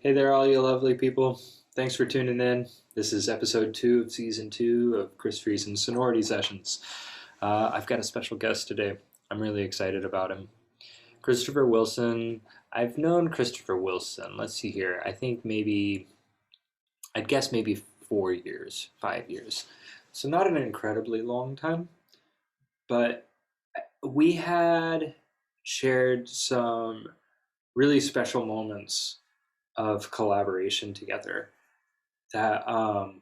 Hey there, all you lovely people. Thanks for tuning in. This is episode 2 of season 2 of Chris Friesen's Sonority Sessions. I've got a special guest today. I'm really excited about him. Christopher Wilson. I've known Christopher Wilson, let's see here, I think I'd guess maybe 4 years, 5 years. So not an incredibly long time, but we had shared some really special moments of collaboration together that I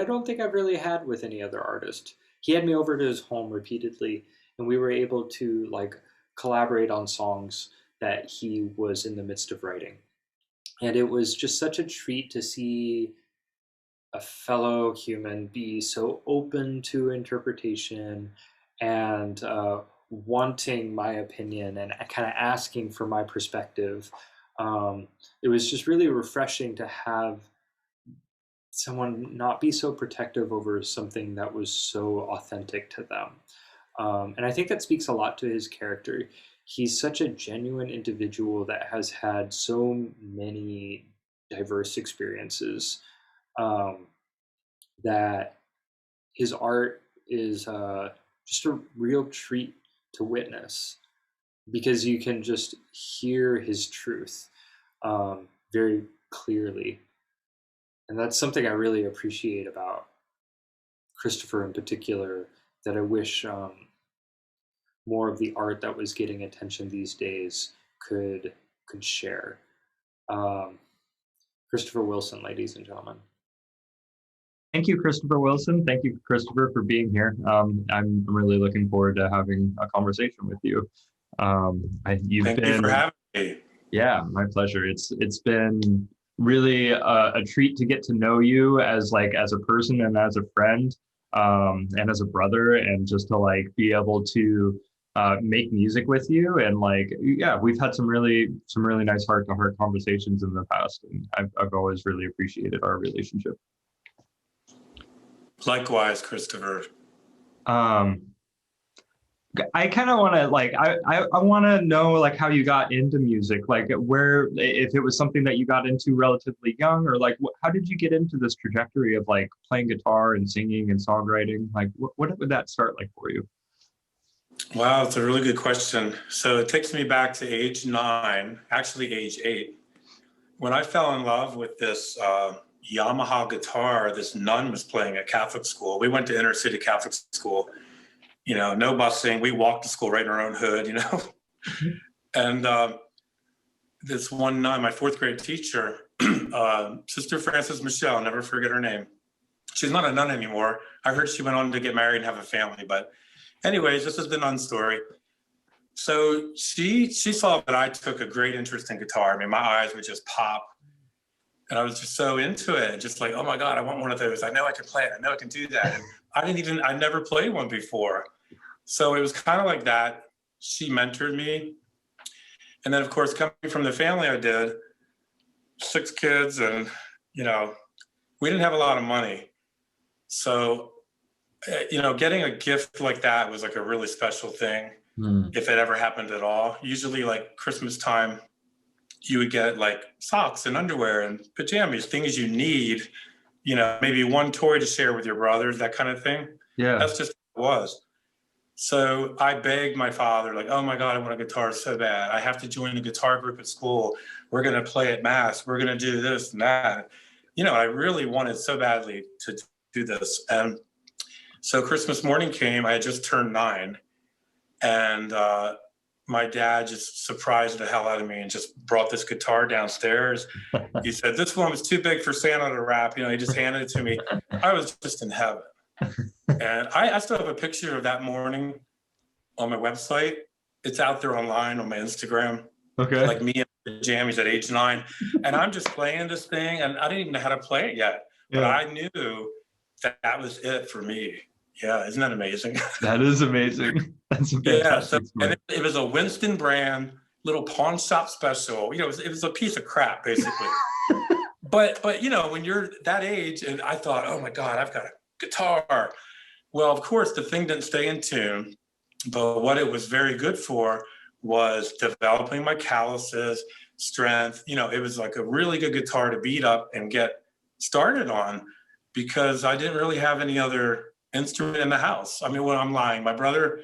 don't think I've really had with any other artist. He had me over to his home repeatedly, and we were able to collaborate on songs that he was in the midst of writing. And it was just such a treat to see a fellow human be so open to interpretation and wanting my opinion and kind of asking for my perspective. It was just really refreshing to have someone not be so protective over something that was so authentic to them. And I think that speaks a lot to his character. He's such a genuine individual that has had so many diverse experiences, um, that his art is just a real treat to witness because you can just hear his truth very clearly. And that's something I really appreciate about Christopher in particular, that I wish more of the art that was getting attention these days could share. Um, Christopher Wilson, ladies and gentlemen. Thank you, Christopher Wilson. Thank you, Christopher, for being here. I'm really looking forward to having a conversation with you. You've Thank you for been, having me. yeah, my pleasure. It's been really a treat to get to know you as a person and as a friend, and as a brother, and just to be able to make music with you. And yeah, we've had some really nice heart to heart conversations in the past, and I've always really appreciated our relationship. Likewise, Christopher. Um, I kind of want to I want to know how you got into music, where, if it was something that you got into relatively young, or how did you get into this trajectory of playing guitar and singing and songwriting? What would that start like for you? Wow, it's a really good question. So it takes me back to age 9, actually age 8, when I fell in love with this Yamaha guitar this nun was playing at Catholic school. We went to inner city Catholic school, no busing. We walked to school right in our own hood. And this one nun, my 4th grade teacher, Sister Frances Michelle, I'll never forget her name. She's not a nun anymore. I heard she went on to get married and have a family, but anyways, this is the nun story. So she saw that I took a great interest in guitar. I mean, my eyes would just pop. And I was just so into it, just like, oh my God, I want one of those. I know I can play it. I know I can do that. And I never played one before. So it was kind of like that. She mentored me. And then, of course, coming from the family I did, 6 kids, and, we didn't have a lot of money. So, getting a gift like that was a really special thing, if it ever happened at all. Usually, Christmas time, you would get socks and underwear and pajamas, things you need, maybe one toy to share with your brothers, that kind of thing. Yeah. That's just what it was. So I begged my father, oh my God, I want a guitar so bad. I have to join the guitar group at school. We're going to play at mass. We're going to do this and that. I really wanted so badly to do this. And so Christmas morning came, I had just turned 9. And my dad just surprised the hell out of me and just brought this guitar downstairs. He said, this one was too big for Santa to wrap. He just handed it to me. I was just in heaven. And I still have a picture of that morning on my website. It's out there online on my Instagram. Okay. Me in pajamas at age 9. And I'm just playing this thing, and I didn't even know how to play it yet. But I knew that was it for me. Yeah, isn't that amazing? That is amazing. That's a fantastic and it was a Winston brand little pawn shop special. It was a piece of crap, basically. but when you're that age, and I thought, oh my God, I've got a guitar. Well, of course, the thing didn't stay in tune, but what it was very good for was developing my calluses, strength. You know, it was like a really good guitar to beat up and get started on, because I didn't really have any other instrument in the house. I mean, when I'm lying, my brother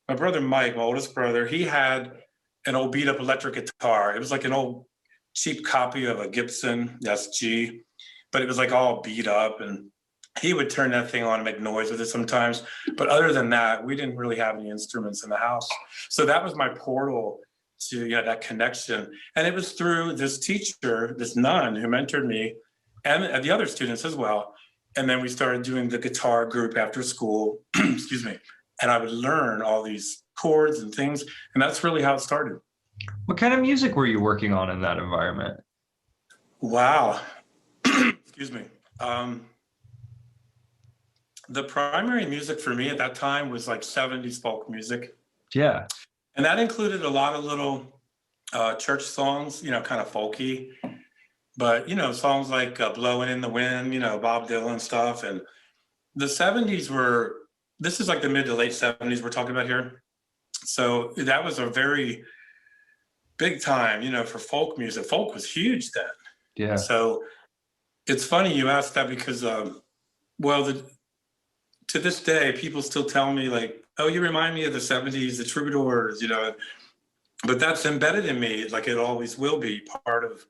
Mike, my oldest brother, he had an old beat up electric guitar. It was like an old cheap copy of a Gibson SG, but it was like all beat up, and he would turn that thing on and make noise with it sometimes. But other than that, we didn't really have any instruments in the house. So that was my portal to, you know, that connection. And it was through this teacher, this nun who mentored me, and the other students as well. And then we started doing the guitar group after school, excuse me. And I would learn all these chords and things. And that's really how it started. What kind of music were you working on in that environment? Wow. Excuse me. The primary music for me at that time was like 70s folk music. Yeah. And that included a lot of little church songs, you know, kind of folky. But, you know, songs like Blowing in the Wind, you know, Bob Dylan stuff. And the 70s were, this is like the mid to late 70s we're talking about here. So that was a very big time, you know, for folk music. Folk was huge then. Yeah. So it's funny you asked that, because, to this day, people still tell me like, oh, you remind me of the 70s, the troubadours, you know, but that's embedded in me. Like it always will be part of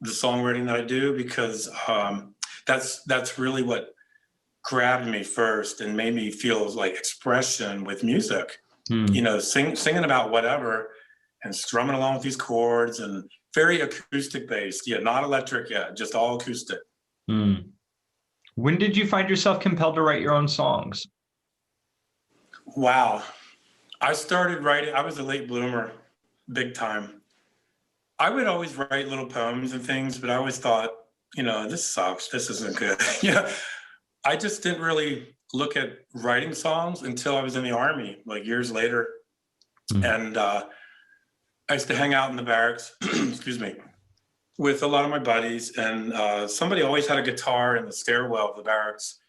the songwriting that I do, because that's really what grabbed me first and made me feel like expression with music. You know, singing about whatever and strumming along with these chords, and very acoustic based. Yeah, not electric yet, just all acoustic. When did you find yourself compelled to write your own songs? Wow. I started writing, I was a late bloomer, big time. I would always write little poems and things, but I always thought, you know, this sucks, this isn't good. Yeah, I just didn't really look at writing songs until I was in the Army, like years later. And I used to hang out in the barracks, excuse me, with a lot of my buddies, and somebody always had a guitar in the stairwell of the barracks.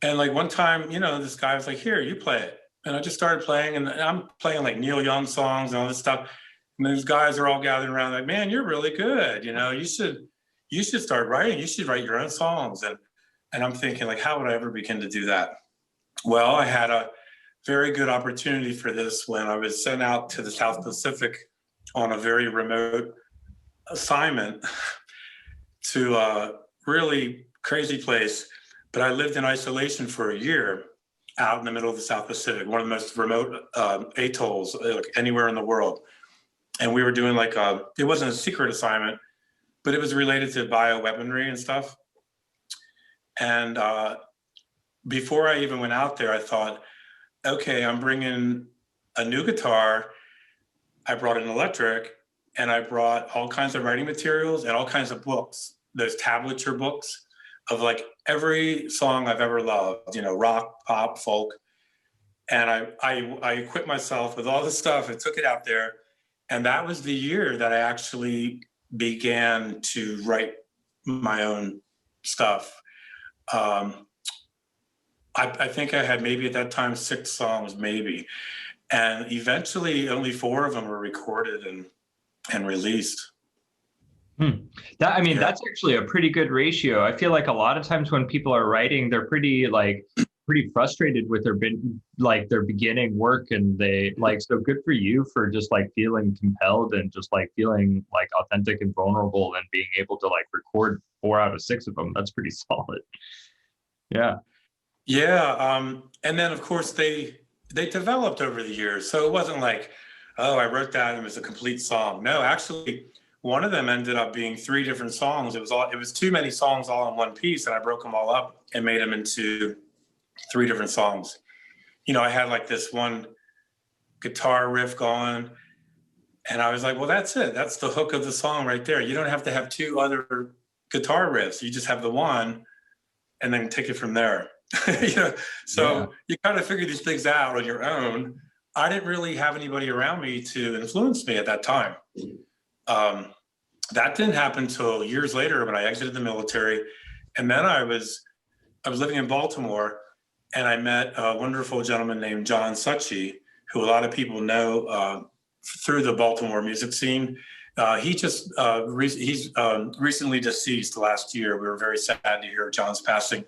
And like one time, you know, this guy was like, here, you play it. And I just started playing, and I'm playing like Neil Young songs and all this stuff. And these guys are all gathered around like, man, you're really good. You know, you should start writing. You should write your own songs. And I'm thinking like, how would I ever begin to do that? Well, I had a very good opportunity for this when I was sent out to the South Pacific on a very remote assignment to a really crazy place. But I lived in isolation for a year out in the middle of the South Pacific, one of the most remote atolls like anywhere in the world. And we were doing like it wasn't a secret assignment, but it was related to bioweaponry and stuff. And before I even went out there, I thought, okay, I'm bringing a new guitar. I brought an electric, and I brought all kinds of writing materials and all kinds of books, those tablature books of like every song I've ever loved, you know, rock, pop, folk. And I equipped myself with all this stuff and took it out there. And that was the year that I actually began to write my own stuff. I think I had maybe at that time 6 songs, maybe. And eventually only 4 of them were recorded and released. That's actually a pretty good ratio. I feel like a lot of times when people are writing, they're pretty frustrated with their beginning work, and they like, so good for you for just like feeling compelled and just like feeling like authentic and vulnerable and being able to like record 4 out of 6 of them. That's pretty solid. Yeah. And then of course they developed over the years. So it wasn't like, oh, I wrote that and it was a complete song. No, actually one of them ended up being 3 different songs. It was too many songs all in one piece, and I broke them all up and made them into 3 different songs. You know, I had like this one guitar riff going, and I was like, well, that's it. That's the hook of the song right there. You don't have to have 2 other guitar riffs. You just have the one and then take it from there. You know, so you kind of figure these things out on your own. I didn't really have anybody around me to influence me at that time. That didn't happen until years later when I exited the military. And then I was living in Baltimore, and I met a wonderful gentleman named John Suchy, who a lot of people know through the Baltimore music scene. He's recently deceased last year. We were very sad to hear John's passing,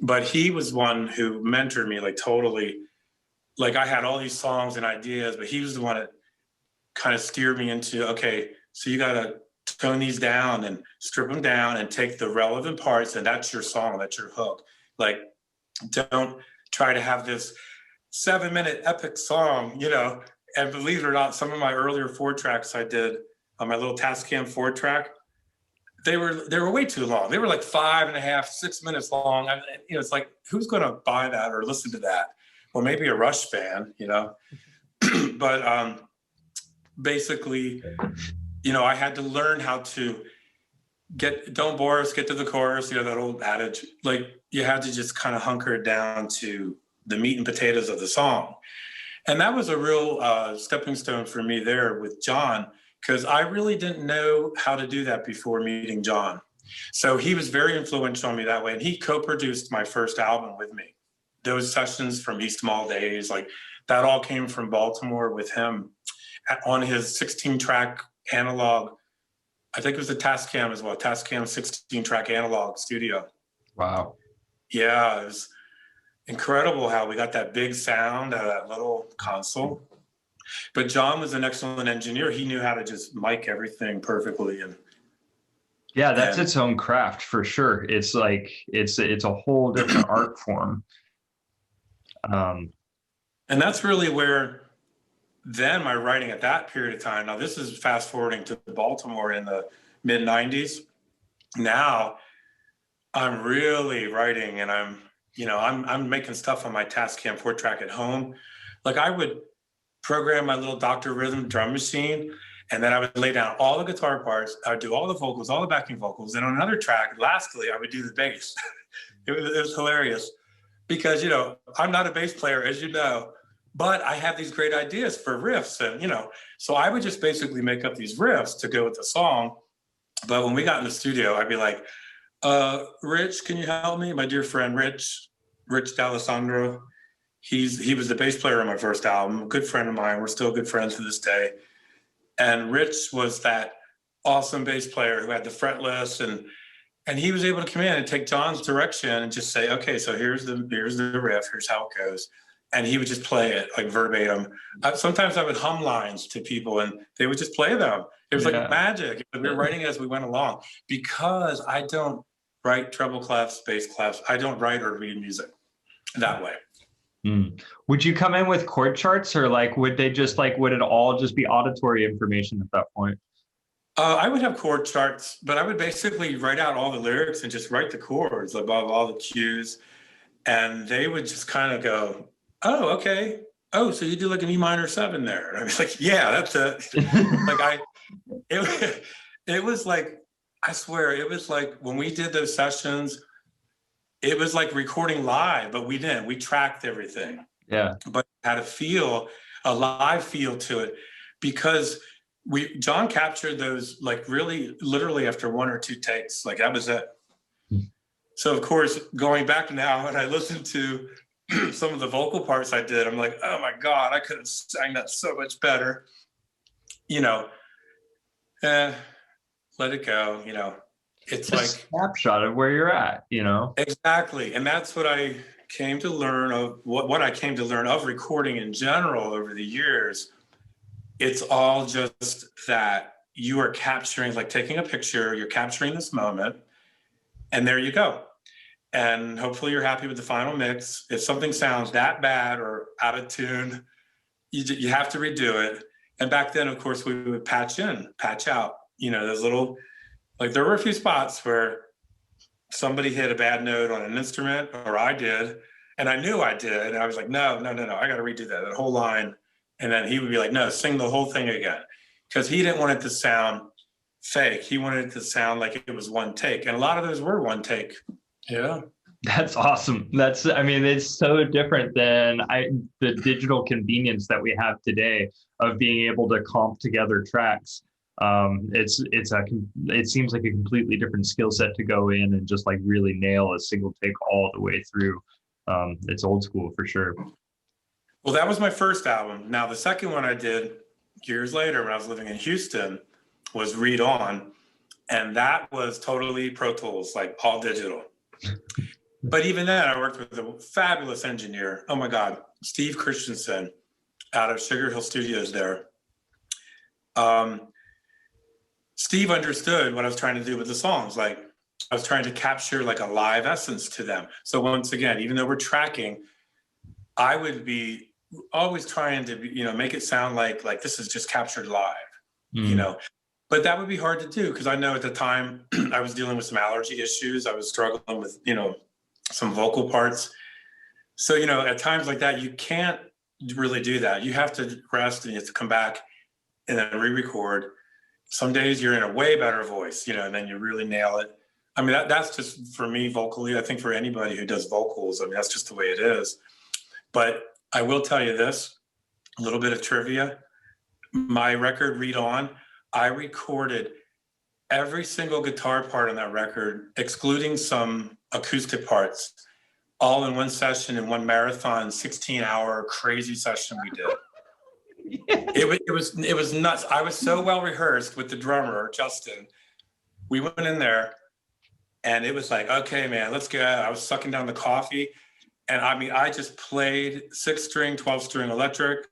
but he was one who mentored me, like totally. Like I had all these songs and ideas, but he was the one that kind of steered me into, okay, so you got to tone these down and strip them down and take the relevant parts, and that's your song, that's your hook. Like, don't try to have this 7-minute epic song, you know. And believe it or not, some of my earlier 4-tracks I did on my little Tascam 4-track, they were way too long. They were like 5.5, 6 minutes long. And, you know, it's like, who's going to buy that or listen to that? Well, maybe a Rush fan, you know. But basically, you know, I had to learn how to don't bore us, get to the chorus, you know, that old adage. Like, you had to just kind of hunker it down to the meat and potatoes of the song. And that was a real stepping stone for me there with John, because I really didn't know how to do that before meeting John. So he was very influential on me that way. And he co-produced my first album with me. Those sessions from East Mall days, like that all came from Baltimore with him on his 16-track analog. I think it was a Tascam as well, Tascam 16-track analog studio. Wow. Yeah, it was incredible how we got that big sound out of that little console. But John was an excellent engineer. He knew how to just mic everything perfectly. And yeah, that's its own craft for sure. It's like it's a whole different art form. And that's really where then my writing at that period of time. Now this is fast forwarding to Baltimore in the mid 90s. Now I'm really writing, and I'm making stuff on my Tascam 4-track at home. Like I would program my little Dr. Rhythm drum machine, and then I would lay down all the guitar parts. I would do all the vocals, all the backing vocals. And on another track, lastly, I would do the bass. It was hilarious because, you know, I'm not a bass player, as you know, but I have these great ideas for riffs. And, you know, so I would just basically make up these riffs to go with the song. But when we got in the studio, I'd be like, Rich, can you help me? My dear friend, Rich D'Alessandro. He was the bass player on my first album, a good friend of mine. We're still good friends to this day. And Rich was that awesome bass player who had the fretless, and he was able to come in and take John's direction and just say, okay, so here's the riff, here's how it goes. And he would just play it like verbatim. Sometimes I would hum lines to people and they would just play them. It was like magic. We were writing as we went along, because I don't write treble clefs, bass clefs. I don't write or read music that way. Would you come in with chord charts, or like would it all just be auditory information at that point? I would have chord charts, but I would basically write out all the lyrics and just write the chords above all the cues, and they would just kind of go, oh, okay. Oh, so you do like an E minor 7 there. And I was like, yeah, that's it. It was like, I swear, it was like when we did those sessions, it was like recording live, but we didn't. We tracked everything. Yeah. But it had a live feel to it, because John captured those like really literally after 1 or 2 takes. Like that was it. So of course, going back now, when I listen to some of the vocal parts I did, I'm like, oh my God, I could have sang that so much better. You know, let it go, you know. It's like a snapshot of where you're at, you know. Exactly. And that's what I came to learn of what I came to learn of recording in general over the years. It's all just that you are capturing, like taking a picture, you're capturing this moment, and there you go. And hopefully you're happy with the final mix. If something sounds that bad or out of tune, you have to redo it. And back then, of course, we would patch out, you know, those little, like there were a few spots where somebody hit a bad note on an instrument, or I did, and I knew I did. And I was like, no, I got to redo that whole line. And then he would be like, no, sing the whole thing again. Because he didn't want it to sound fake. He wanted it to sound like it was one take. And a lot of those were one take. Yeah. That's awesome. It's so different than the digital convenience that we have today of being able to comp together tracks. It seems like a completely different skill set to go in and just like really nail a single take all the way through. It's old school for sure. Well, that was my first album. Now the second one I did years later when I was living in Houston was Read On. And that was totally Pro Tools, like all digital. But even then, I worked with a fabulous engineer. Oh my God, Steve Christensen out of Sugar Hill Studios there. Steve understood what I was trying to do with the songs. Like I was trying to capture like a live essence to them. So once again, even though we're tracking, I would be always trying to, make it sound like this is just captured live, but that would be hard to do because I know at the time I was dealing with some allergy issues. I was struggling with, some vocal parts. So, at times like that, you can't really do that. You have to rest and you have to come back and then re-record. Some days you're in a way better voice, and then you really nail it. I mean, that's just for me vocally. I think for anybody who does vocals, I mean, that's just the way it is. But I will tell you this, a little bit of trivia. My record, Read On, I recorded every single guitar part on that record, excluding some acoustic parts, all in one session, in one marathon, 16-hour crazy session we did. It was nuts. I was so well rehearsed with the drummer, Justin. We went in there and it was like, okay, man, let's go. I was sucking down the coffee. And I mean, I just played 6-string, 12-string electric.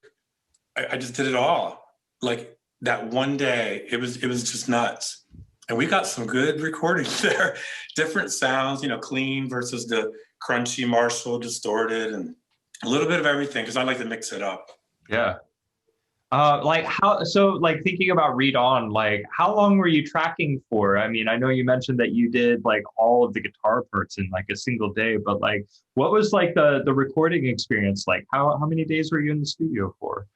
I just did it all. Like that one day, it was just nuts. And we got some good recordings there. Different sounds, clean versus the crunchy Marshall, distorted, and a little bit of everything because I like to mix it up. Yeah. Thinking about Read On, like how long were you tracking for? I mean, I know you mentioned that you did like all of the guitar parts in like a single day, but like what was like the recording experience like? How many days were you in the studio for?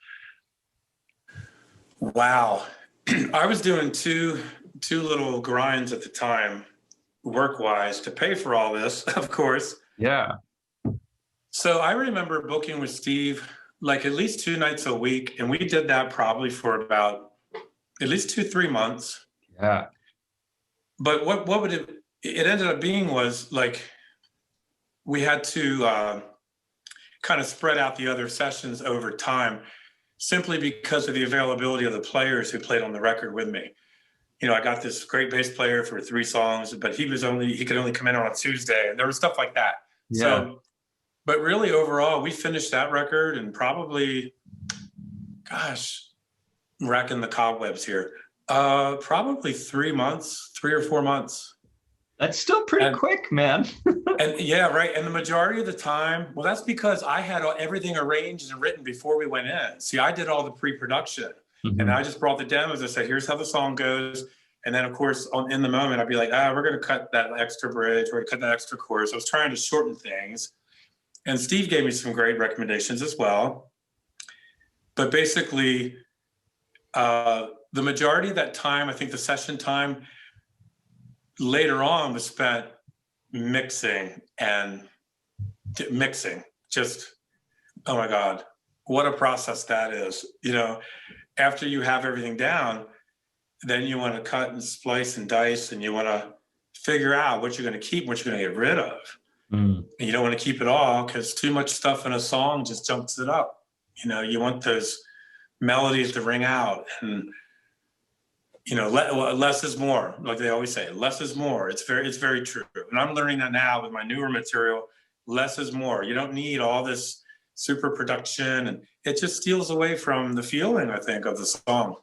Wow. I was doing two little grinds at the time, work-wise, to pay for all this, of course. Yeah. So I remember booking with Steve like at least 2 nights a week. And we did that probably for about at least 2-3 months. Yeah. But what would it ended up being was like, we had to kind of spread out the other sessions over time simply because of the availability of the players who played on the record with me. I got this great bass player for 3 songs, but he could only come in on a Tuesday, and there was stuff like that. Yeah. So, but really overall, we finished that record in probably, racking the cobwebs here, probably 3 months, 3 or 4 months. That's still pretty quick, man. And yeah, right. And the majority of the time, well, that's because I had everything arranged and written before we went in. See, I did all the pre-production. Mm-hmm. And I just brought the demos. I said, here's how the song goes. And then, of course, in the moment, I'd be like, we're going to cut that extra bridge. We're going to cut that extra chorus. I was trying to shorten things. And Steve gave me some great recommendations as well. But basically, the majority of that time, I think the session time later on was spent mixing. Just, oh my God, what a process that is. After you have everything down, then you want to cut and splice and dice, and you want to figure out what you're going to keep, what you're going to get rid of. And you don't want to keep it all because too much stuff in a song just jumps it up. You want those melodies to ring out, and less is more, like they always say. Less is more. It's very true. And I'm learning that now with my newer material. Less is more. You don't need all this super production, and it just steals away from the feeling, I think, of the song.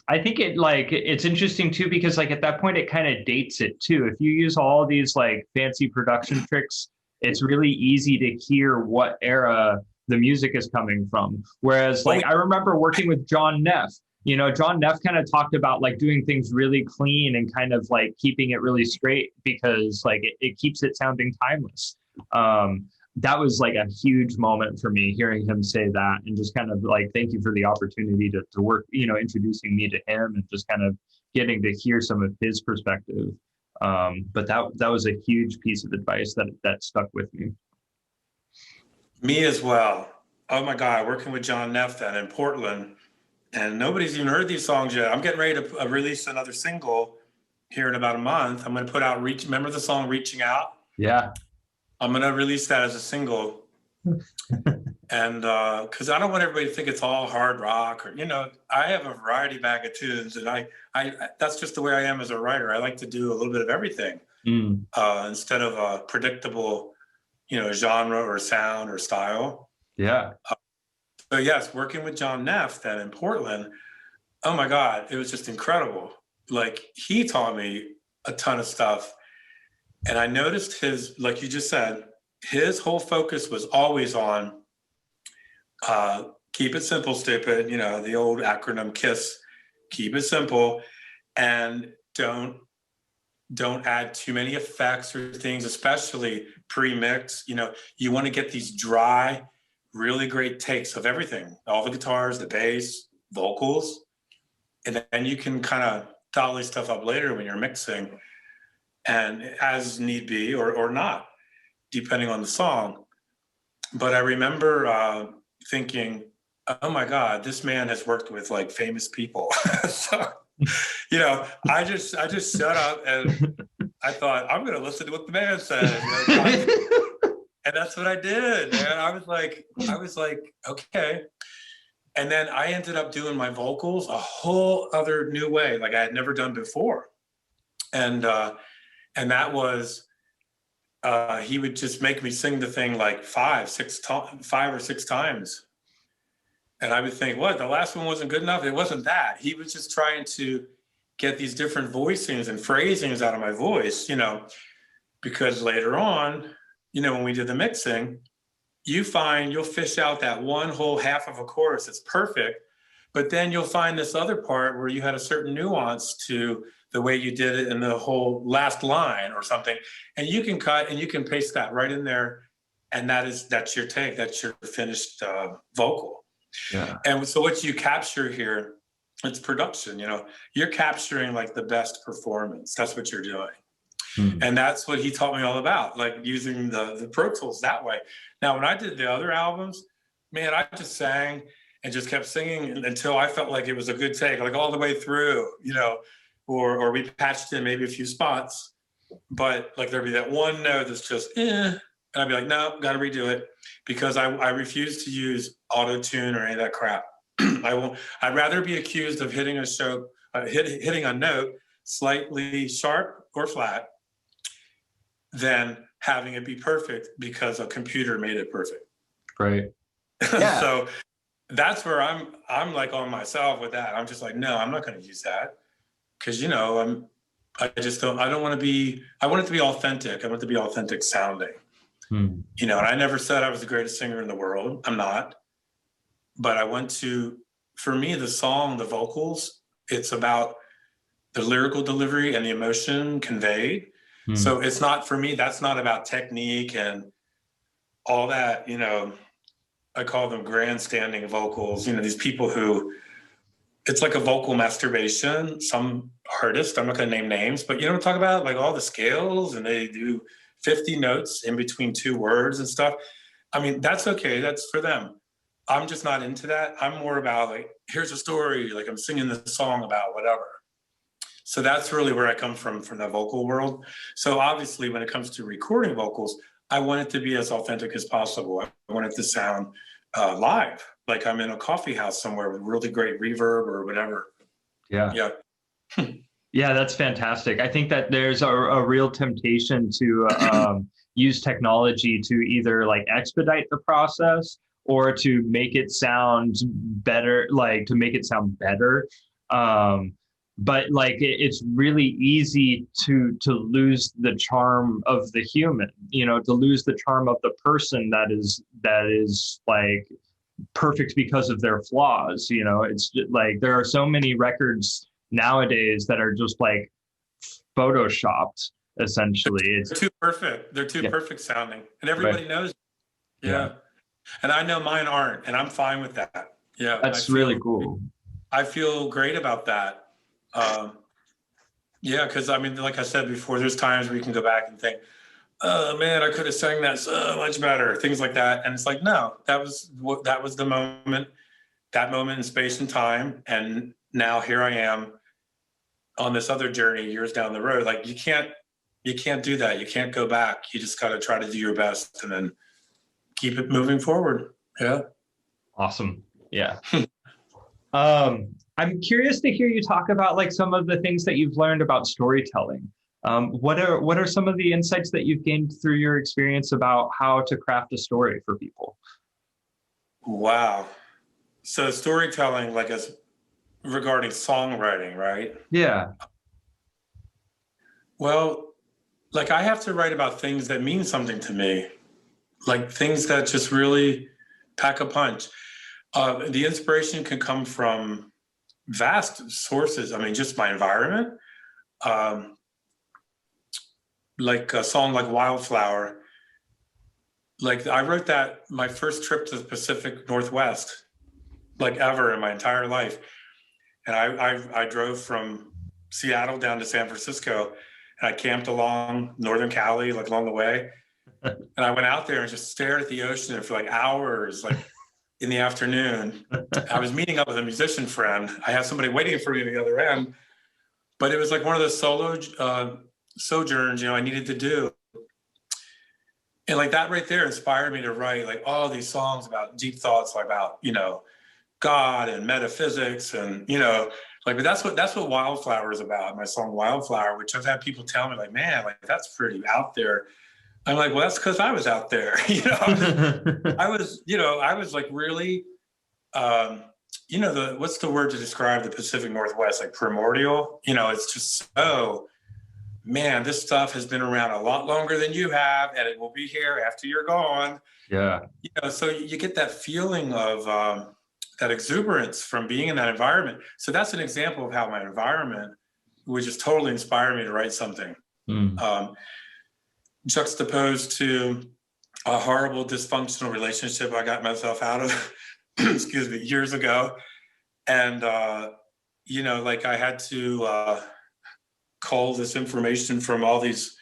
I think it's interesting too, because like at that point it kind of dates it too. If you use all these like fancy production tricks, it's really easy to hear what era the music is coming from. Whereas like I remember working with John Neff. John Neff kind of talked about like doing things really clean and kind of like keeping it really straight because like it keeps it sounding timeless. That was like a huge moment for me, hearing him say that, and just kind of like, thank you for the opportunity to work, introducing me to him and just kind of getting to hear some of his perspective. But that was a huge piece of advice that stuck with me. Me as well. Oh my God, working with John Neff then in Portland, and nobody's even heard these songs yet. I'm getting ready to release another single here in about a month. I'm going to put out remember the song Reaching Out? Yeah. I'm going to release that as a single. And because I don't want everybody to think it's all hard rock, or, you know, I have a variety bag of tunes, and I that's just the way I am as a writer. I like to do a little bit of everything, Mm. instead of a predictable, you know, genre or sound or style. Yeah. So yes, working with John Neff then in Portland, oh my God, it was just incredible. Like, he taught me a ton of stuff, and I noticed his, like you just said, his whole focus was always on keep it simple, stupid. You know, the old acronym KISS. Keep it simple, and don't add too many effects or things, especially pre-mix. You know, you want to get these dry, really great takes of everything, all the guitars, the bass, vocals, and then you can kind of dolly stuff up later when you're mixing, and as need be, or not, depending on the song. But I remember thinking, oh my God, this man has worked with like famous people. So, you know, I just shut up, and I thought, I'm going to listen to what the man says. You know, and that's what I did, man. I was like, okay. And then I ended up doing my vocals a whole other new way, like I had never done before. And that was, he would just make me sing the thing like 5 or 6 times. And I would think, what, the last one wasn't good enough? It wasn't that. He was just trying to get these different voicings and phrasings out of my voice, you know, because later on, you know, when we did the mixing, you find you'll fish out that one whole half of a chorus that's perfect, but then you'll find this other part where you had a certain nuance to the way you did it in the whole last line or something, and you can cut and you can paste that right in there, and that's your take, that's your finished vocal. Yeah. And so what you capture here, it's production. You know, you're capturing like the best performance. That's what you're doing. Mm. And that's what he taught me all about, like using the Pro Tools that way. Now, when I did the other albums, man, I just sang and just kept singing until I felt like it was a good take, like all the way through, you know, or we patched in maybe a few spots, but like there'd be that one note that's just, and I'd be like, no, got to redo it, because I refuse to use auto tune or any of that crap. I won't. I'd rather be accused of hitting hitting a note slightly sharp or flat than having it be perfect because a computer made it perfect. Right. Yeah. So that's where I'm like on myself with that. I'm just like, no, I'm not going to use that, because, you know, I don't want to be. I want it to be authentic. I want it to be authentic sounding. Hmm. You know, and I never said I was the greatest singer in the world. I'm not. But I want to, for me, the song, the vocals, it's about the lyrical delivery and the emotion conveyed. Hmm. So it's not, for me, that's not about technique and all that, you know, I call them grandstanding vocals. You know, these people who, it's like a vocal masturbation. Some artists, I'm not going to name names, but you know what I'm talking about? Like all the scales, and they do 50 notes in between 2 words and stuff. I mean, that's okay. That's for them. I'm just not into that. I'm more about like, here's a story. Like I'm singing this song about whatever. So that's really where I come from the vocal world. So obviously when it comes to recording vocals, I want it to be as authentic as possible. I want it to sound live, like I'm in a coffee house somewhere with really great reverb or whatever. Yeah. Yeah. Yeah, that's fantastic. I think that there's a real temptation to use technology to either like expedite the process or to make it sound better, like to make it sound better. But like it's really easy to lose the charm of the human, you know, to lose the charm of the person that is like perfect because of their flaws. You know, it's like there are so many records nowadays that are just like photoshopped essentially. It's They're too perfect. They're too perfect sounding, and everybody right. knows. Yeah. And I know mine aren't, and I'm fine with that. Yeah. That's really cool. I feel great about that. Yeah, because I mean, like I said before, there's times where you can go back and think, oh man, I could have sang that so much better, things like that. And it's like, no, that was the moment, that moment in space and time. And now here I am on this other journey years down the road. Like you can't do that. You can't go back. You just got to try to do your best and then keep it moving forward. Yeah. Awesome. Yeah. I'm curious to hear you talk about like some of the things that you've learned about storytelling. What are some of the insights that you've gained through your experience about how to craft a story for people? Wow. So storytelling, like as regarding songwriting, right? Yeah. Well, like I have to write about things that mean something to me, like things that just really pack a punch. The inspiration can come from vast sources. I mean, just my environment, um, like a song like Wildflower. Like I wrote that my first trip to the Pacific Northwest, like ever in my entire life. And I drove from Seattle down to San Francisco, and I camped along Northern Cali, like along the way. And I went out there and just stared at the ocean for like hours, like in the afternoon. I was meeting up with a musician friend. I had somebody waiting for me at the other end, but it was like one of those solo sojourns, I needed to do. And like that right there inspired me to write like all these songs about deep thoughts about, God and metaphysics and, like, but that's what Wildflower is about. My song Wildflower, which I've had people tell me like, man, like that's pretty out there. I'm like, well, that's because I was out there. I was like really, what's the word to describe the Pacific Northwest? Like primordial. It's just so, man, this stuff has been around a lot longer than you have, and it will be here after you're gone. Yeah. So you get that feeling of that exuberance from being in that environment. So that's an example of how my environment would just totally inspire me to write something. Juxtaposed to a horrible dysfunctional relationship I got myself out of, excuse me, years ago. And, like I had to cull this information from all these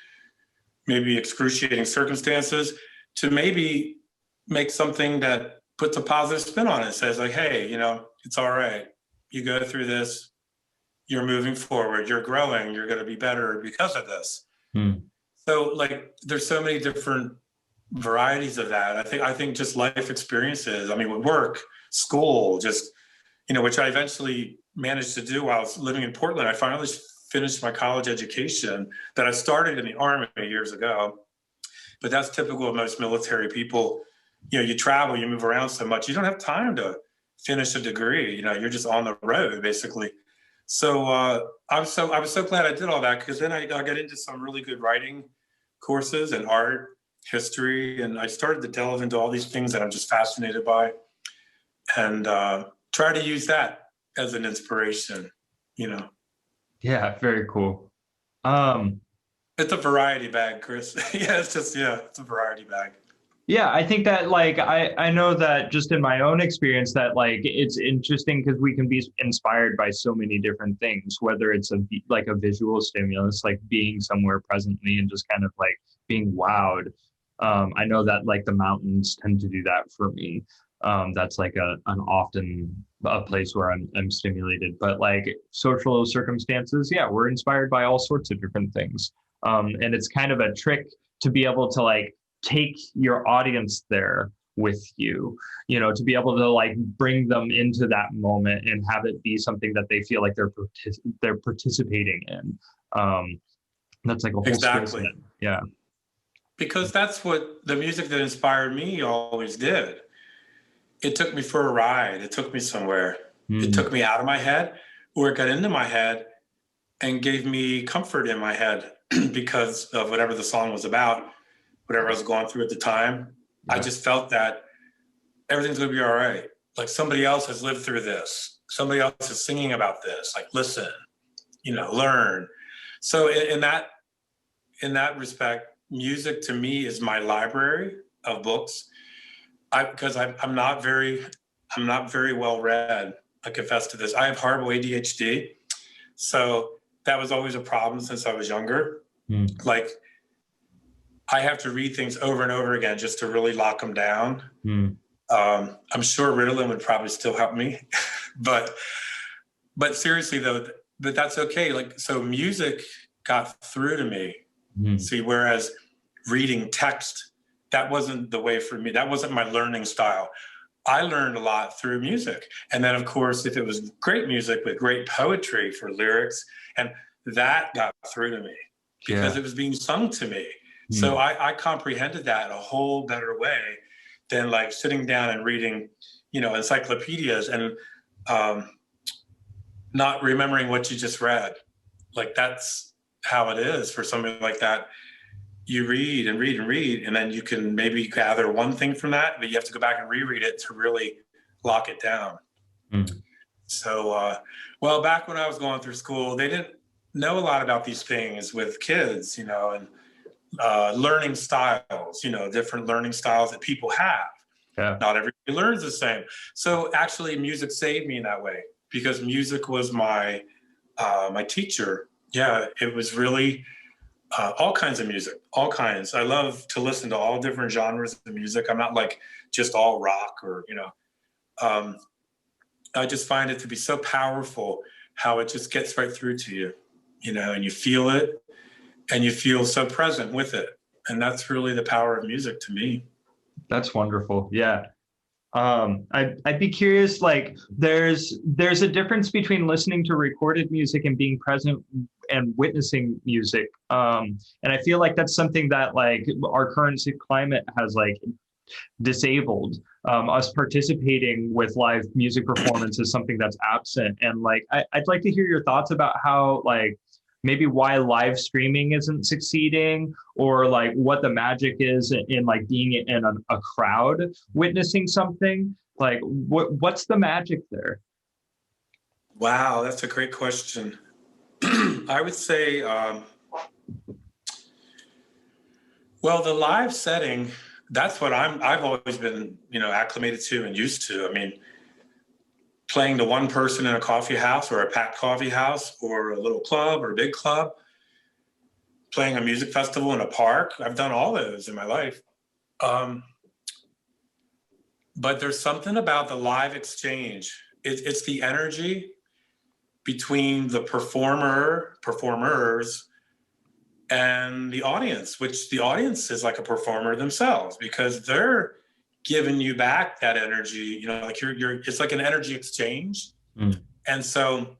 maybe excruciating circumstances to maybe make something that puts a positive spin on it. Says like, hey, it's all right. You go through this, you're moving forward, you're growing, you're going to be better because of this. So like, there's so many different varieties of that. I think just life experiences. I mean, with work, school, just, which I eventually managed to do while I was living in Portland. I finally finished my college education that I started in the Army years ago. But that's typical of most military people. You travel, you move around so much, you don't have time to finish a degree. You're just on the road basically. So I was so glad I did all that, because then I got into some really good writing courses and art history, and I started to delve into all these things that I'm just fascinated by, and try to use that as an inspiration. Yeah, very cool. It's a variety bag, Chris. It's a variety bag. Yeah, I think that like I know that just in my own experience that like it's interesting because we can be inspired by so many different things, whether it's like a visual stimulus, like being somewhere presently and just kind of like being wowed. I know that like the mountains tend to do that for me. That's like an often a place where I'm stimulated, but like social circumstances, yeah, we're inspired by all sorts of different things. And it's kind of a trick to be able to like take your audience there with you, to be able to like bring them into that moment and have it be something that they feel like they're participating in. That's like a whole skill set. Yeah. Because that's what the music that inspired me always did. It took me for a ride. It took me somewhere. It took me out of my head, or it got into my head and gave me comfort in my head because of whatever the song was about, whatever I was going through at the time. Yeah. I just felt that everything's going to be all right. Like somebody else has lived through this. Somebody else is singing about this. Like, listen, learn. So in that respect, music to me is my library of books. Because I'm not very well read. I confess to this. I have horrible ADHD, so that was always a problem since I was younger. Like, I have to read things over and over again just to really lock them down. I'm sure Ritalin would probably still help me, but seriously though, but that's okay. Like, so music got through to me. See, whereas reading text, that wasn't the way for me. That wasn't my learning style. I learned a lot through music. And then, of course, if it was great music with great poetry for lyrics, and that got through to me because Yeah. it was being sung to me. So Mm. I comprehended that a whole better way than like sitting down and reading, encyclopedias and not remembering what you just read. Like that's how it is for something like that. You read and read and read, and then you can maybe gather one thing from that, but you have to go back and reread it to really lock it down. Mm. So, well, back when I was going through school, they didn't know a lot about these things with kids, and learning styles, different learning styles that people have. Yeah. Not everybody learns the same. So actually, music saved me in that way because music was my teacher. Yeah, it was really all kinds of music, all kinds. I love to listen to all different genres of music. I'm not like just all rock or, um, I just find it to be so powerful how it just gets right through to you, and you feel it and you feel so present with it. And that's really the power of music to me. That's wonderful. Yeah. I'd be curious, like there's a difference between listening to recorded music and being present and witnessing music. And I feel like that's something that like our current climate has like disabled. Us participating with live music performance is something that's absent. And like I'd like to hear your thoughts about how like maybe why live streaming isn't succeeding, or like what the magic is in like being in a crowd witnessing something. Like what's the magic there? Wow, that's a great question. I would say, well, the live setting, that's what I've always been, acclimated to and used to. I mean, playing to one person in a coffee house or a packed coffee house or a little club or a big club, playing a music festival in a park. I've done all those in my life. But there's something about the live exchange. It's the energy between the performers, and the audience, which the audience is like a performer themselves because they're giving you back that energy, like it's like an energy exchange. Mm. And so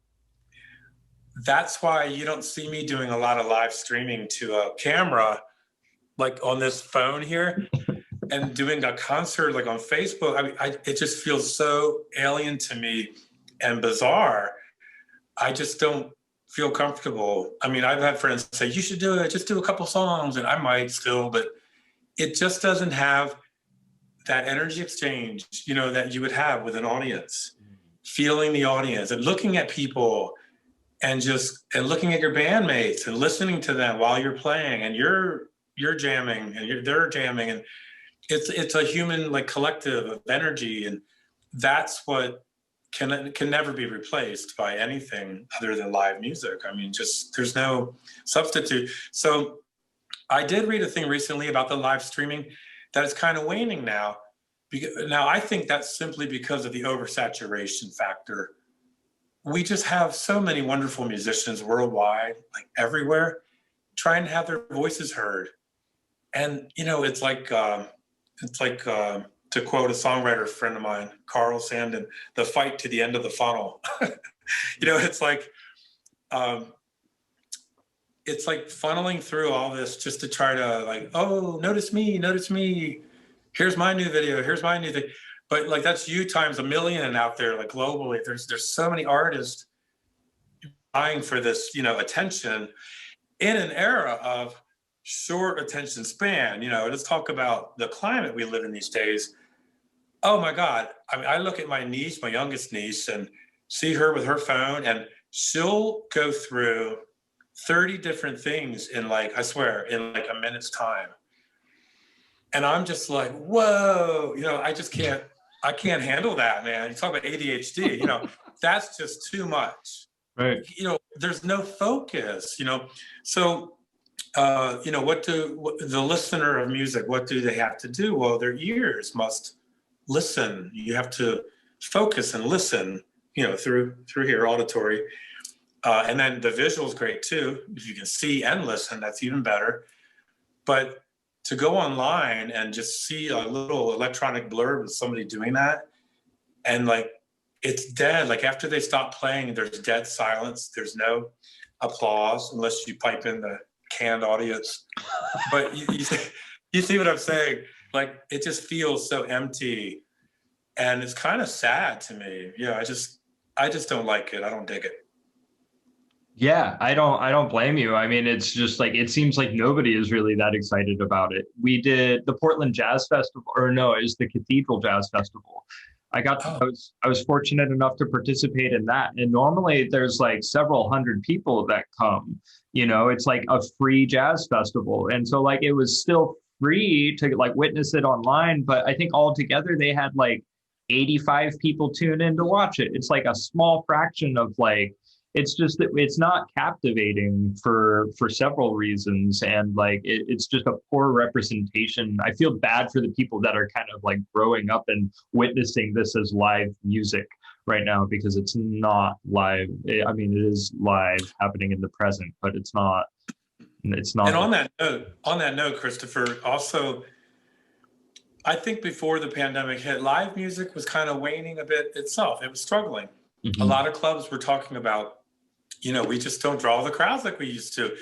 that's why you don't see me doing a lot of live streaming to a camera, like on this phone here and doing a concert like on Facebook. I mean, it just feels so alien to me and bizarre. I just don't feel comfortable. I mean, I've had friends say, you should do it, just do a couple songs, and I might still, but it just doesn't have that energy exchange, that you would have with an audience, feeling the audience and looking at people and looking at your bandmates and listening to them while you're playing and you're jamming and they're jamming. And it's a human like collective of energy. And that's what can never be replaced by anything other than live music. I mean, there's no substitute. So I did read a thing recently about the live streaming that is kind of waning now. Now, I think that's simply because of the oversaturation factor. We just have so many wonderful musicians worldwide, like everywhere, trying to have their voices heard. And, it's like to quote a songwriter friend of mine, Carl Sandon, the fight to the end of the funnel. It's like funneling through all this just to try to like, oh, notice me. Here's my new video. Here's my new thing. But like, that's you times a million out there, like globally. There's so many artists vying for this, attention in an era of short attention span. Let's talk about the climate we live in these days. Oh my God. I mean, I look at my niece, my youngest niece, and see her with her phone, and she'll go through 30 different things in like, I swear, in like a minute's time. And I'm just like, whoa, I can't handle that, man. You talk about ADHD, that's just too much. Right. There's no focus, So, what the listener of music, what do they have to do? Well, their ears must listen. You have to focus and listen, through here, auditory. And then the visual is great too. If you can see and listen, that's even better. But to go online and just see a little electronic blurb of somebody doing that and like it's dead. Like after they stop playing, there's dead silence. There's no applause unless you pipe in the canned audience. But you see what I'm saying? Like it just feels so empty, and it's kind of sad to me. Yeah, I just don't like it. I don't dig it. Yeah, I don't blame you. I mean, it's just like it seems like nobody is really that excited about it. We did the Portland Jazz Festival, or no, it was the Cathedral Jazz Festival. Oh, I was fortunate enough to participate in that. And normally there's like several hundred people that come. You know, it's like a free jazz festival. And so like it was still free to like witness it online, but I think altogether they had like 85 people tune in to watch it. It's like a small fraction of like it's just that it's not captivating for several reasons, and like it's just a poor representation. I feel bad for the people that are kind of like growing up and witnessing this as live music right now, because it's not live. I mean, it is live happening in the present, but it's not. and on that note, Christopher, also, I think before the pandemic hit, live music was kind of waning a bit itself. It was struggling. A Mhm. lot of clubs were talking about, we just don't draw the crowds like we used to.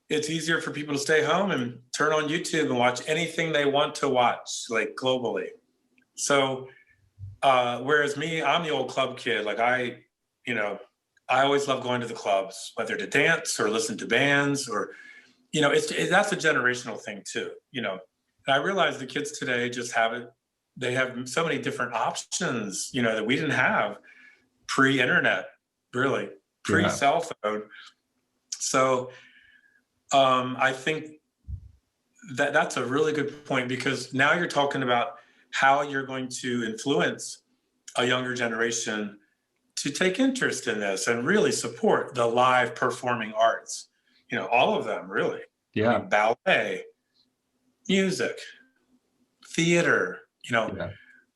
It's easier for people to stay home and turn on YouTube and watch anything they want to watch, like globally. So, whereas me, I'm the old club kid. Like I always love going to the clubs, whether to dance or listen to bands or, that's a generational thing too, And I realize the kids today just have it. They have so many different options, that we didn't have pre-internet, really, Yeah. pre-cell phone. So I think that's a really good point, because now you're talking about how you're going to influence a younger generation to take interest in this and really support the live performing arts, all of them, really. I Yeah. mean, ballet, music, theater, Yeah.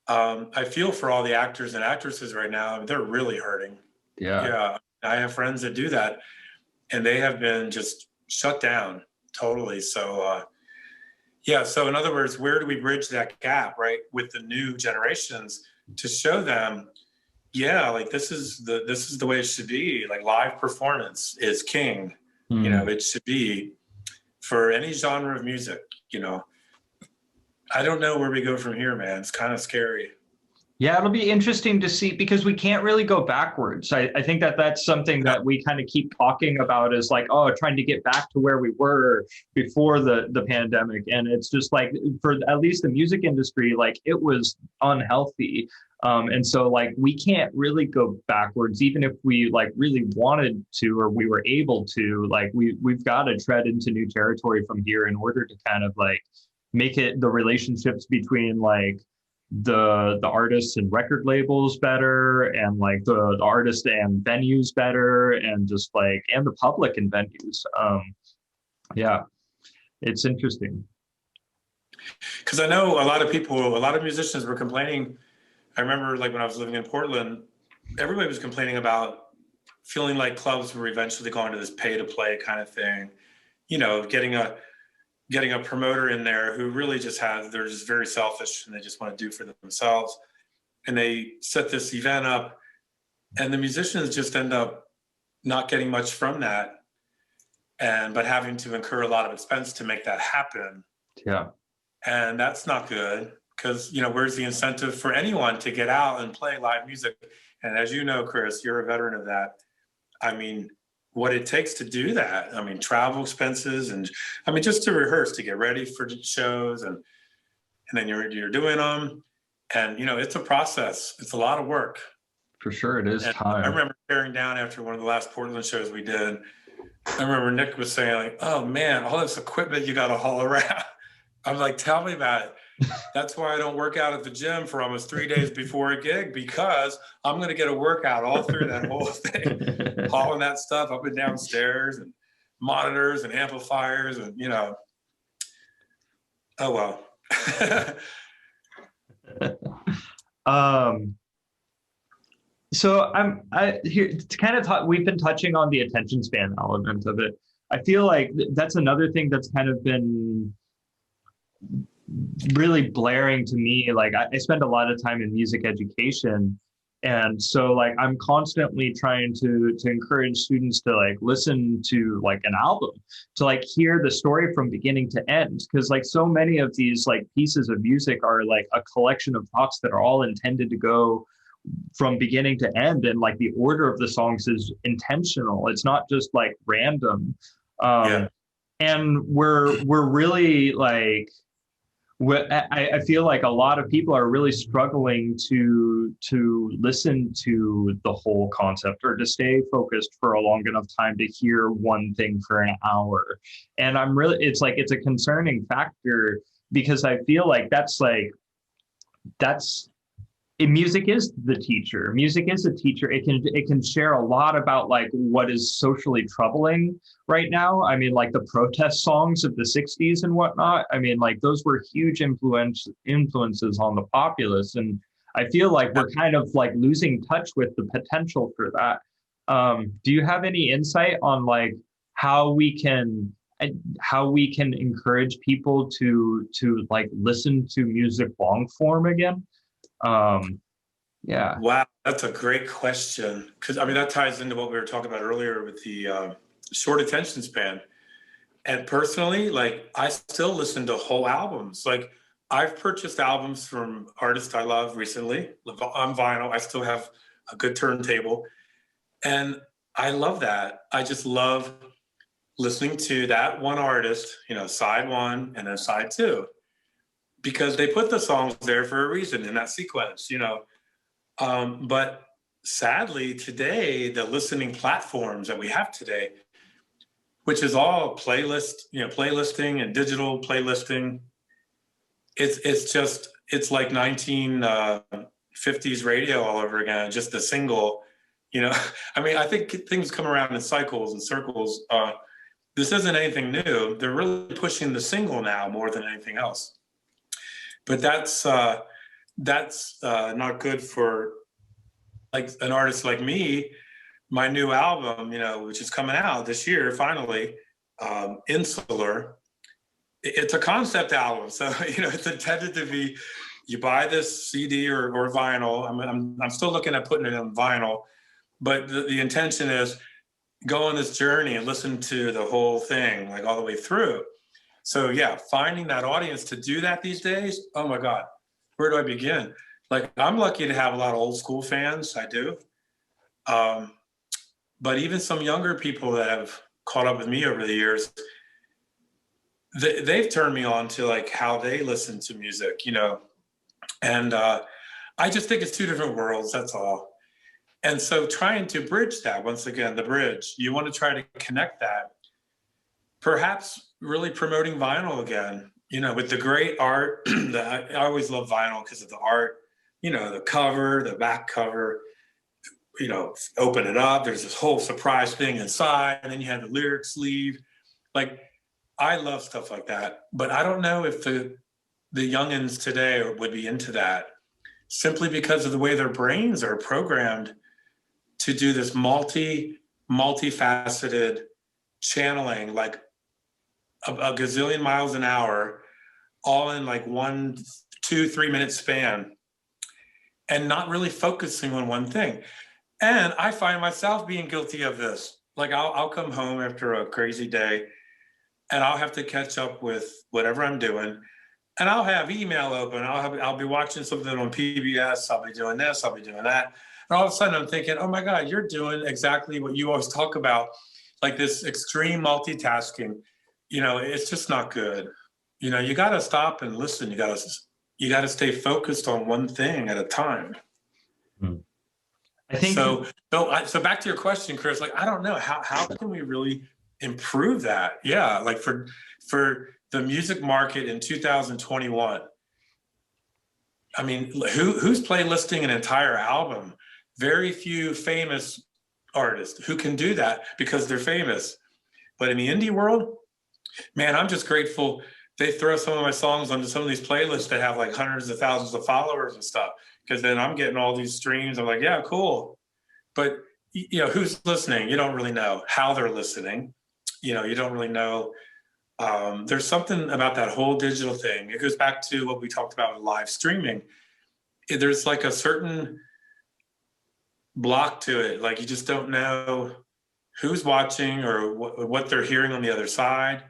I feel for all the actors and actresses right now. They're really hurting. Yeah. Yeah, I have friends that do that, and they have been just shut down totally. So, yeah. So, in other words, where do we bridge that gap, right, with the new generations to show them, yeah, like this is the way it should be. Like live performance is king. Mm. It should be for any genre of music. I don't know where we go from here, man. It's kind of scary. Yeah, it'll be interesting to see, because we can't really go backwards. I think that that's something Yeah. that we kind of keep talking about, is like, oh, trying to get back to where we were before the pandemic. And it's just like, for at least the music industry, like it was unhealthy. And so like we can't really go backwards, even if we like really wanted to, or we were able to. Like we've got to tread into new territory from here in order to kind of like make it, the relationships between like the artists and record labels better, and like the artists and venues better, and just like, and the public and venues. Yeah, it's interesting. Because I know a lot of musicians were complaining. I remember like when I was living in Portland, everybody was complaining about feeling like clubs were eventually going to this pay to play kind of thing, getting a promoter in there who really they're just very selfish and they just want to do for themselves. And they set this event up, and the musicians just end up not getting much from that, but having to incur a lot of expense to make that happen. Yeah. And that's not good, because, where's the incentive for anyone to get out and play live music? And as you know, Chris, you're a veteran of that. I mean, what it takes to do that. I mean, travel expenses, and I mean, just to rehearse, to get ready for shows, and then you're doing them, and it's a process. It's a lot of work. For sure, it is And time. I remember tearing down after one of the last Portland shows we did. I remember Nick was saying like, "Oh man, all this equipment you got to haul around." I'm like, "Tell me about it." That's why I don't work out at the gym for almost 3 days before a gig, because I'm going to get a workout all through that whole thing, hauling that stuff up and down stairs, and monitors and amplifiers, and oh well. So I here to kind of talk, we've been touching on the attention span element of it. I feel like that's another thing that's kind of been really blaring to me. Like I spend a lot of time in music education, and so like I'm constantly trying to encourage students to like listen to like an album, to like hear the story from beginning to end, because like so many of these like pieces of music are like a collection of thoughts that are all intended to go from beginning to end, and like the order of the songs is intentional. It's not just like random. Yeah. And we're really like, I feel like a lot of people are really struggling to listen to the whole concept, or to stay focused for a long enough time to hear one thing for an hour. And I'm really, it's like, it's a concerning factor, because I feel like that's music is the teacher. Music is a teacher. It can share a lot about like what is socially troubling right now. I mean, like the protest songs of the 60s and whatnot. I mean, like those were huge influences on the populace. And I feel like we're kind of like losing touch with the potential for that. Do you have any insight on like how we can encourage people to like listen to music long form again? Yeah. Wow, that's a great question. Because I mean, that ties into what we were talking about earlier with the short attention span. And personally, like I still listen to whole albums. Like I've purchased albums from artists I love recently on vinyl. I still have a good turntable, and I love that. I just love listening to that one artist, you know, side one and then side two, because they put the songs there for a reason in that sequence, you know. But sadly, today, the listening platforms that we have today, which is all playlisting and digital playlisting, it's like 1950s radio all over again, just a single, you know. I mean, I think things come around in cycles and circles. This isn't anything new. They're really pushing the single now more than anything else. But that's not good for like an artist like me. My new album, you know, which is coming out this year finally, Insular. It's a concept album, so you know it's intended to be. You buy this CD or vinyl. I'm still looking at putting it on vinyl, but the intention is go on this journey and listen to the whole thing, like all the way through. So yeah, finding that audience to do that these days, oh my God, where do I begin? Like I'm lucky to have a lot of old school fans, I do. But even some younger people that have caught up with me over the years, they've turned me on to like how they listen to music, you know. And I just think it's two different worlds, that's all. And so trying to bridge that, once again, the bridge, you want to try to connect that, perhaps really promoting vinyl again, you know, with the great art. I always love vinyl because of the art, you know, the cover, the back cover, you know, open it up, there's this whole surprise thing inside, and then you have the lyric sleeve. Like, I love stuff like that, but I don't know if the youngins today would be into that, simply because of the way their brains are programmed to do this multifaceted channeling, like a gazillion miles an hour, all in like 1, 2, 3 minute span, and not really focusing on one thing. And I find myself being guilty of this. Like I'll come home after a crazy day and I'll have to catch up with whatever I'm doing. And I'll have email open. I'll be watching something on PBS. I'll be doing this. I'll be doing that. And all of a sudden I'm thinking, oh my God, you're doing exactly what you always talk about, like this extreme multitasking. You know, it's just not good. You know, you got to stop and listen. You got to stay focused on one thing at a time. I think so. So back to your question, Chris. Like, I don't know how can we really improve that? Yeah, like for the music market in 2021. I mean, who's playlisting an entire album? Very few famous artists who can do that because they're famous. But in the indie world, man, I'm just grateful they throw some of my songs onto some of these playlists that have like hundreds of thousands of followers and stuff. Because then I'm getting all these streams. I'm like, yeah, cool. But you know, who's listening? You don't really know how they're listening. You know, you don't really know there's something about that whole digital thing. It goes back to what we talked about with live streaming. There's like a certain block to it. Like you just don't know who's watching or what they're hearing on the other side.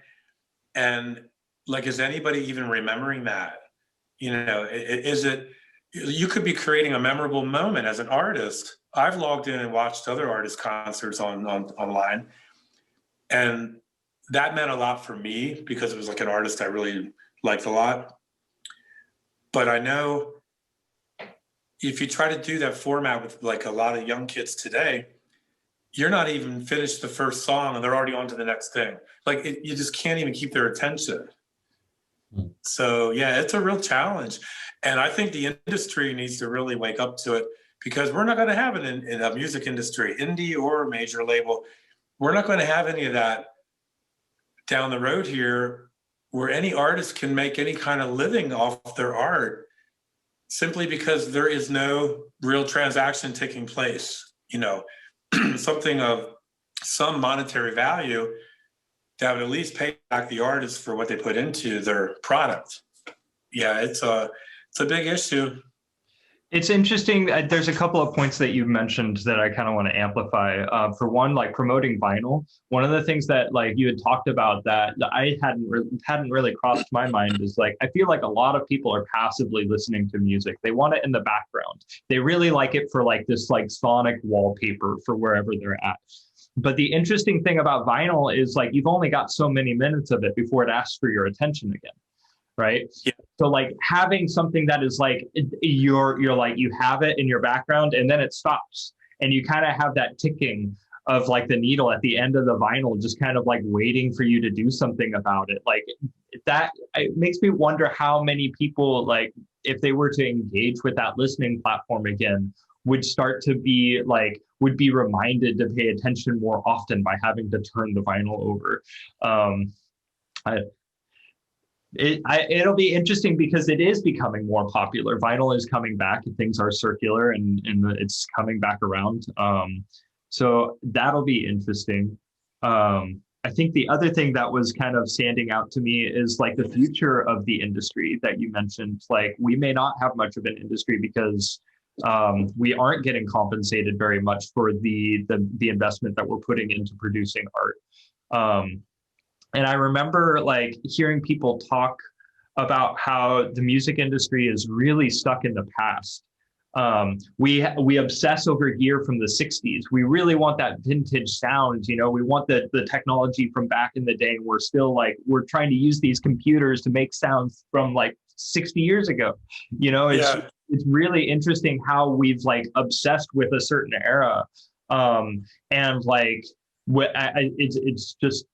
And like, is anybody even remembering that? You know, is it, you could be creating a memorable moment as an artist. I've logged in and watched other artist concerts online. And that meant a lot for me because it was like an artist I really liked a lot. But I know if you try to do that format with like a lot of young kids today, you're not even finished the first song and they're already on to the next thing. Like you just can't even keep their attention. So yeah, it's a real challenge. And I think the industry needs to really wake up to it because we're not going to have it in a music industry, indie or major label. We're not going to have any of that down the road here where any artist can make any kind of living off their art simply because there is no real transaction taking place, you know, something of some monetary value that would at least pay back the artist for what they put into their product. Yeah, it's a big issue. It's interesting. There's a couple of points that you mentioned that I kind of want to amplify. For one, like promoting vinyl. One of the things that like you had talked about that I hadn't really crossed my mind is like I feel like a lot of people are passively listening to music. They want it in the background. They really like it for like this like sonic wallpaper for wherever they're at. But the interesting thing about vinyl is like you've only got so many minutes of it before it asks for your attention again. Right. Yeah. So like having something that is like you're like you have it in your background and then it stops and you kind of have that ticking of like the needle at the end of the vinyl just kind of like waiting for you to do something about it. Like that, it makes me wonder how many people, like if they were to engage with that listening platform again, would start to be like, would be reminded to pay attention more often by having to turn the vinyl over. It'll be interesting because it is becoming more popular. Vinyl is coming back and things are circular and it's coming back around. So that'll be interesting. I think the other thing that was kind of standing out to me is like the future of the industry that you mentioned. Like we may not have much of an industry because we aren't getting compensated very much for the investment that we're putting into producing art. And I remember like hearing people talk about how the music industry is really stuck in the past. We obsess over gear from the 60s. We really want that vintage sound, you know, we want the technology from back in the day. And we're still like, we're trying to use these computers to make sounds from like 60 years ago. You know, it's really interesting how we've like obsessed with a certain era. And like, it's just,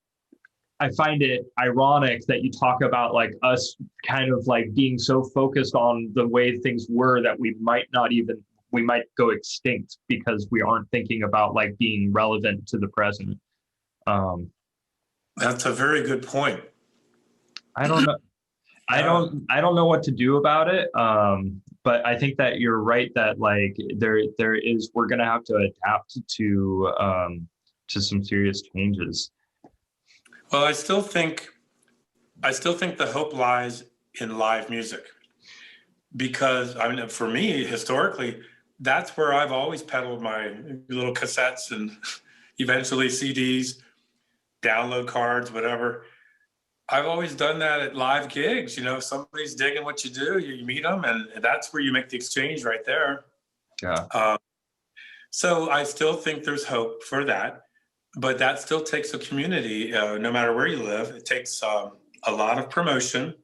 I find it ironic that you talk about like us kind of like being so focused on the way things were that we might go extinct because we aren't thinking about like being relevant to the present. That's a very good point. I don't know. I don't know what to do about it. But I think that you're right that like we're going to have to adapt to some serious changes. Well, I still think the hope lies in live music because I mean, for me, historically, that's where I've always peddled my little cassettes and eventually CDs, download cards, whatever. I've always done that at live gigs. You know, if somebody's digging what you do, you meet them, and that's where you make the exchange right there. Yeah. So I still think there's hope for that. But that still takes a community, no matter where you live. It takes a lot of promotion.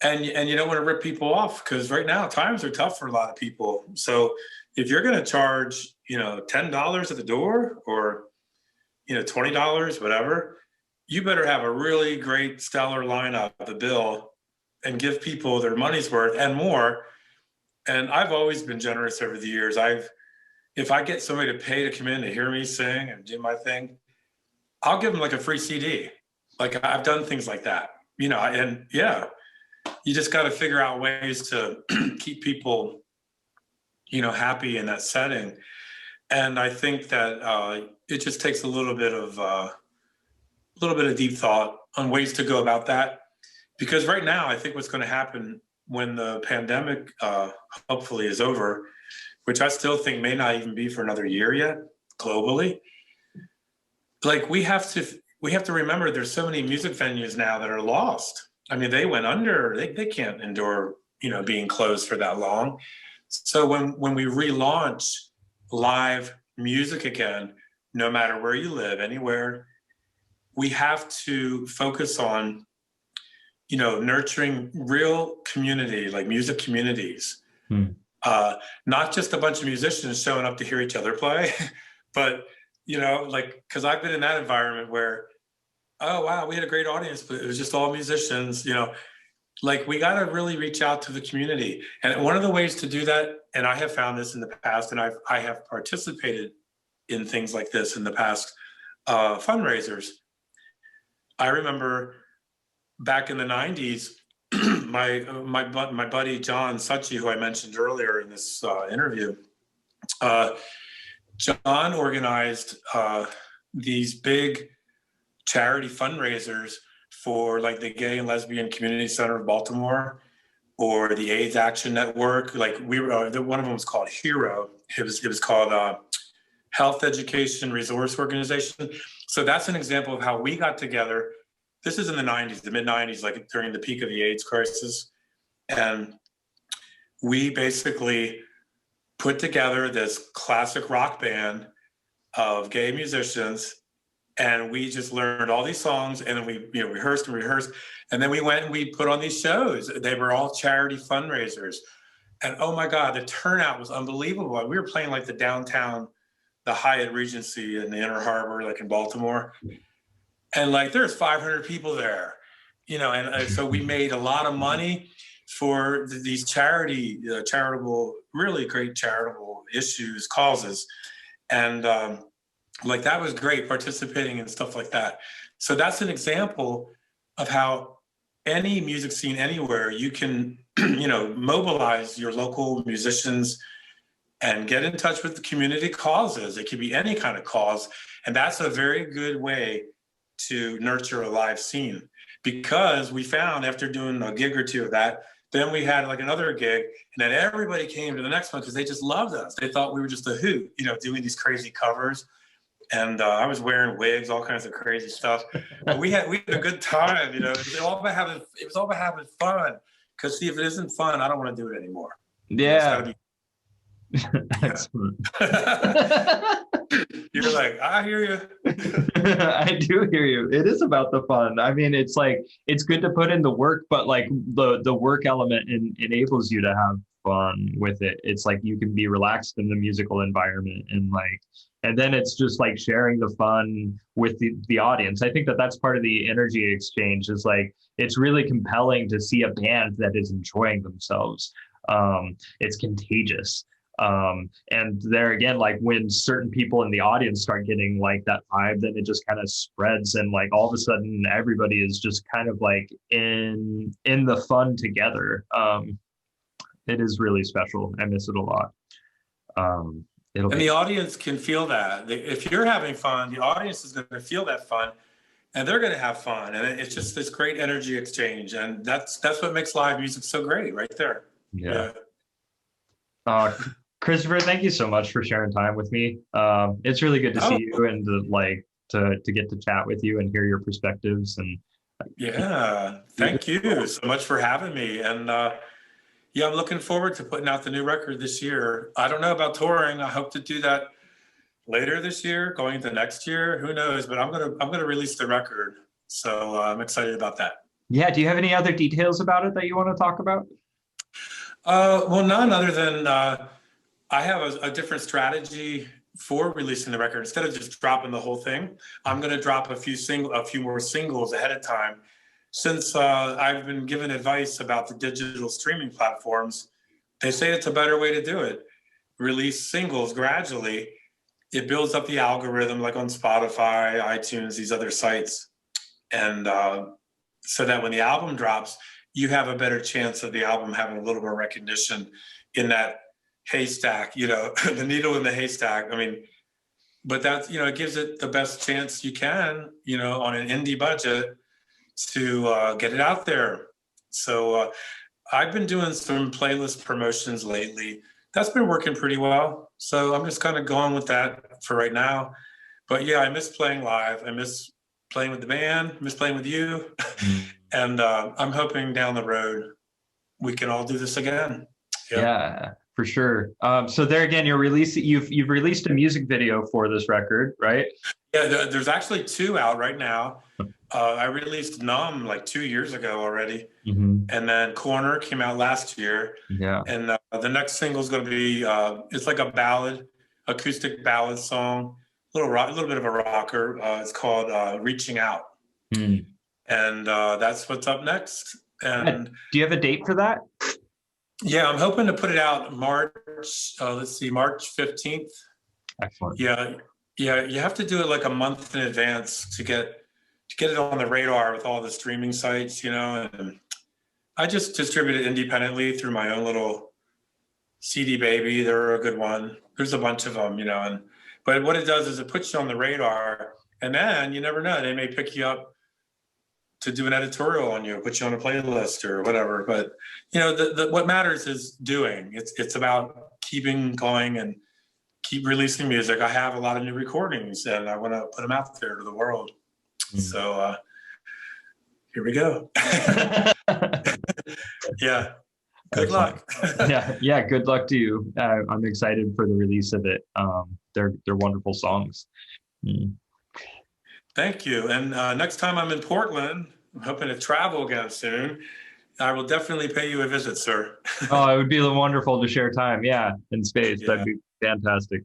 And you don't want to rip people off because right now times are tough for a lot of people. So if you're going to charge, you know, $10 at the door or, you know, $20, whatever, you better have a really great stellar lineup of the bill and give people their money's worth and more. And I've always been generous over the years. If I get somebody to pay to come in to hear me sing and do my thing, I'll give them like a free CD. Like I've done things like that, you know, and yeah, you just got to figure out ways to keep people, you know, happy in that setting. And I think that it just takes a little bit of deep thought ways to go about that. Because right now, I think what's going to happen when the pandemic hopefully is over, which I still think may not even be for another year yet globally. Like we have to remember there's so many music venues now that are lost. I mean, they went under. They can't endure, being closed for that long. So when we relaunch live music again, no matter where you live, anywhere, we have to focus on, nurturing real community, like music communities. Not just a bunch of musicians showing up to hear each other play, but, because I've been in that environment where, oh, wow, we had a great audience, but it was just all musicians, like we got to really reach out to the community. And one of the ways to do that, and I have found this in the past, and I have participated in things like this in the past, fundraisers. I remember back in the 90s, my buddy John Suchi, who I mentioned earlier in this interview, John organized these big charity fundraisers for like the Gay and Lesbian Community Center of Baltimore or the AIDS Action Network. Like we were, one of them was called HERO. It was called Health Education Resource Organization. So that's an example of how we got together. This is in the 90s, the mid 90s, like during the peak of the AIDS crisis. And we basically put together this classic rock band of gay musicians. And we just learned all these songs, and then we rehearsed, and then we went and we put on these shows. They were all charity fundraisers, and oh my God, the turnout was unbelievable. We were playing like the downtown, the Hyatt Regency in the Inner Harbor, like in Baltimore, and like there's 500 people there, and so we made a lot of money for these charitable, really great charitable causes, and like that was great, participating in stuff like that. So that's an example of how any music scene anywhere, you can, mobilize your local musicians and get in touch with the community causes. It could be any kind of cause. And that's a very good way to nurture a live scene, because we found after doing a gig or two of that, then we had like another gig, and then everybody came to the next one because they just loved us. They thought we were just a hoot, doing these crazy covers. And I was wearing wigs, all kinds of crazy stuff. But we had a good time, It was all about having fun. Because see, if it isn't fun, I don't want to do it anymore. Yeah. Excellent. You're like, I hear you. I do hear you. It is about the fun. I mean, it's like, it's good to put in the work, but like the work element enables you to have fun with it. It's like you can be relaxed in the musical environment, and then it's just like sharing the fun with the audience. I think that's part of the energy exchange, is like, it's really compelling to see a band that is enjoying themselves. It's contagious. And there again, like when certain people in the audience start getting like that vibe, then it just kind of spreads, and like all of a sudden everybody is just kind of like in the fun together. It is really special. I miss it a lot. And the audience can feel that. If you're having fun, the audience is going to feel that fun, and they're going to have fun. And it's just this great energy exchange. And that's what makes live music so great right there. Yeah. Christopher, thank you so much for sharing time with me. It's really good to see you, and to get to chat with you and hear your perspectives. And yeah, thank you so much for having me. And yeah, I'm looking forward to putting out the new record this year. I don't know about touring. I hope to do that later this year, going into next year. Who knows? But I'm gonna release the record, so I'm excited about that. Yeah. Do you have any other details about it that you want to talk about? Well, none other than I have a different strategy for releasing the record. Instead of just dropping the whole thing, I'm going to drop a few more singles ahead of time. Since I've been given advice about the digital streaming platforms, they say it's a better way to do it. Release singles gradually. It builds up the algorithm, like on Spotify, iTunes, these other sites. And so that when the album drops, you have a better chance of the album having a little more recognition in that haystack, the needle in the haystack. I mean, but that's, it gives it the best chance you can, on an indie budget to get it out there. So I've been doing some playlist promotions lately. That's been working pretty well. So I'm just kind of going with that for right now. But yeah, I miss playing live. I miss playing with the band, I miss playing with you. And I'm hoping down the road we can all do this again. Yeah, for sure. So there again, you've released a music video for this record, right? Yeah, there's actually 2 out right now. I released Numb like 2 years ago already. And then Corner came out last year. Yeah. And the next single is going to be, it's like a ballad, acoustic ballad song, a little bit of a rocker. It's called Reaching Out. And that's what's up next. And do you have a date for that? Yeah, I'm hoping to put it out March 15th. Excellent. Yeah, you have to do it like a month in advance to get it on the radar with all the streaming sites, and I just distribute it independently through my own little CD Baby. They're a good one. There's a bunch of them, but what it does is it puts you on the radar, and then you never know, they may pick you up to do an editorial on you, put you on a playlist or whatever. But what matters is doing. It's about keeping going and keep releasing music. I have a lot of new recordings, and I want to put them out there to the world. So here we go. Yeah. Good luck. Yeah. Good luck to you. I'm excited for the release of it. They're wonderful songs. Thank you. And next time I'm in Portland, I'm hoping to travel again soon. I will definitely pay you a visit, sir. Oh, it would be wonderful to share time. Yeah, in space. Yeah. That'd be fantastic.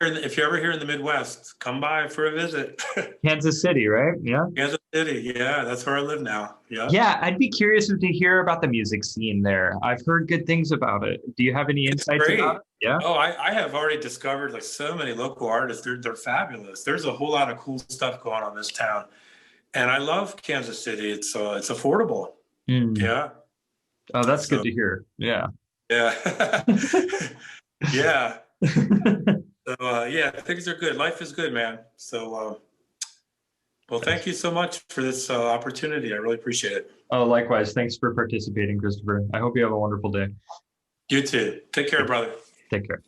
If you're ever here in the Midwest, come by for a visit. Kansas City, right? Yeah. Kansas City. Yeah, that's where I live now. Yeah. Yeah, I'd be curious to hear about the music scene there. I've heard good things about it. Do you have any insights about it? Yeah. Oh, I have already discovered like so many local artists. They're fabulous. There's a whole lot of cool stuff going on in this town, and I love Kansas City. It's affordable. Yeah. Oh, that's good to hear. Yeah. Yeah. Yeah. So yeah, things are good. Life is good, man. So, well, thank you so much for this opportunity. I really appreciate it. Oh, likewise. Thanks for participating, Christopher. I hope you have a wonderful day. You too. Take care, brother. Take care.